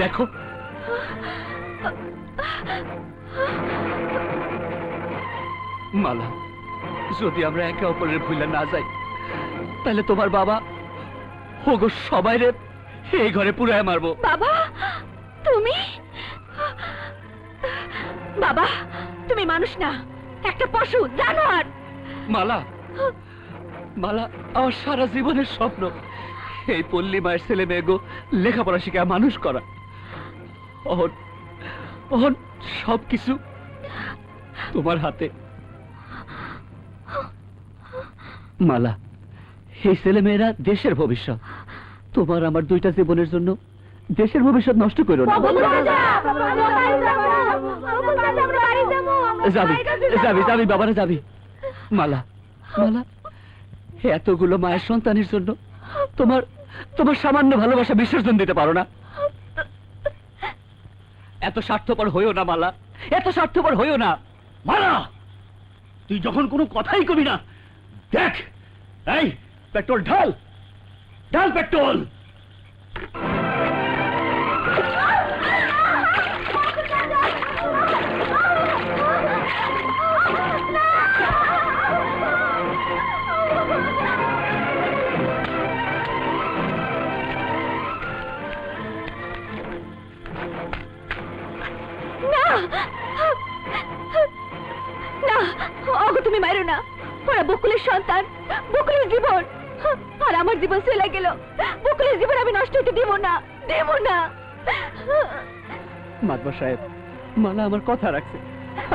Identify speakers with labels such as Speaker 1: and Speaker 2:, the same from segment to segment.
Speaker 1: দেখো মালা, যদি আমরা একে অপরের ভুলে না যাই তাহলে তোমার বাবা হোগো সবাই রে এই ঘরে পুরায় মারবো।
Speaker 2: বাবা তুমি, বাবা তুমি মানুষ না, একটা পশু, জানোয়ার।
Speaker 1: মালা, মালা, আমার সারা জীবনের স্বপ্ন এই পল্লী মায়ের ছেলে মেয়েগো লেখাপড়া শিখা মানুষ করা। সবকিছু তোমার হাতে। মালা, এই ছেলে মেয়েরা দেশের ভবিষ্যৎ। তোমার আমার দুইটা জীবনের জন্য দেশের ভবিষ্যৎ নষ্ট করো না। যাবি যাবি যাবি বাবারা যাবি। মালা, মালা, এতগুলো মায়ের সন্তানের জন্য তোমার তোমার সামান্য ভালোবাসা বিসর্জন দিতে পারো না? এত স্বার্থপর হইও না মালা, এত স্বার্থপর হইও না।
Speaker 3: মালা, তুই যখন কোনো কথাই কবি না, দেখ এই পেট্রোল ঢাল, ঢাল পেট্রোল।
Speaker 2: না, ওগো তুমি মারো না। ওরা বকুলের সন্তান, বকুলের জীবন, আর আমার জীবন চলে গেল। বকুলের জীবন আমি নষ্ট হতে দেব না, দেব না।
Speaker 1: মাতবা সাহেব, মালা আমার কথা রাখছে।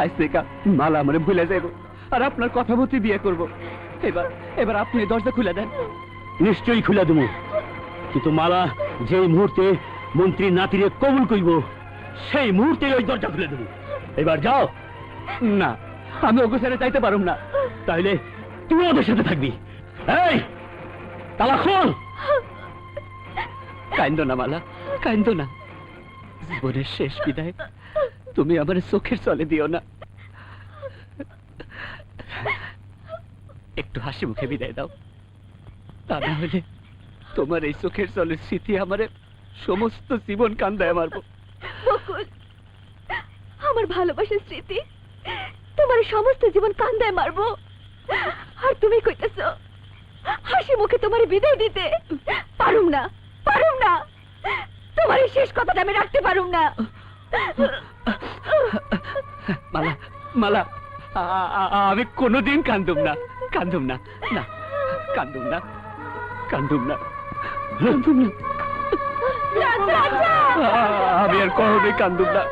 Speaker 1: আজ থেকে মালা আমারে ভুলে যাইব, আর আপনার কথা মতো বিয়ে করব। এবার এবার আপনি দরজা খুলে দেন।
Speaker 3: নিশ্চয়ই খুলে দেবো, কিন্তু মালা যেই মুহূর্তে মন্ত্রী নাতিরে কবুল কইব সেই মুহূর্তে ওই দরজা খুলে দেবো। এবার যাও।
Speaker 1: না, আমি ওকে ছেড়ে চাইতে পারুম না।
Speaker 3: তাইলে তুই ওদের সাথে থাকবি। এই তালা খোল।
Speaker 1: কান্দো না মালা, কান্দো না। জীবনের শেষ বিদায় তুমি আমার চোখের চলে দিও না। একটু হাসি মুখে বিদায় দাও, তা না হলে তোমার এই চোখের চলের স্মৃতি আমারে সমস্ত জীবন কান্দায় মারবো।
Speaker 2: বকুল, আমার ভালোবাসার স্মৃতি তোমার সমস্ত জীবন কান্দায় মারবো, আর তুমি কইতেছ হাসি মুখে তোমার বিদায় দিতে? পারুম না, পারুম না। তোমার এই শেষ কথাটা আমি রাখতে পারুম না।
Speaker 1: মালা, মালা, আমি কোনোদিন কান্দুম না, কান্দুম না, না কান্দুম না, কান্দুম না, কান্দুম না। আমি আর কখনোই কান্দুম না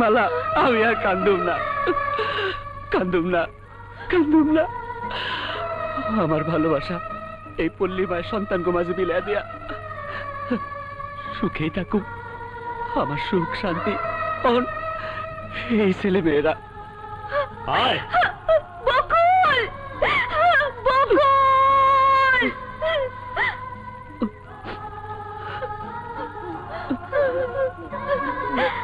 Speaker 1: মালা, আমি আর কান্দুম না, কান্দুম না, কান্দুম না। আমার ভালোবাসা এই পল্লী মায়ের সন্তানকে মাঝে বিলাই দিয়া সুখেই থাকুক। আমার সুখ শান্তি এই ছেলে মেয়েরা।
Speaker 3: আয়
Speaker 2: বকুল,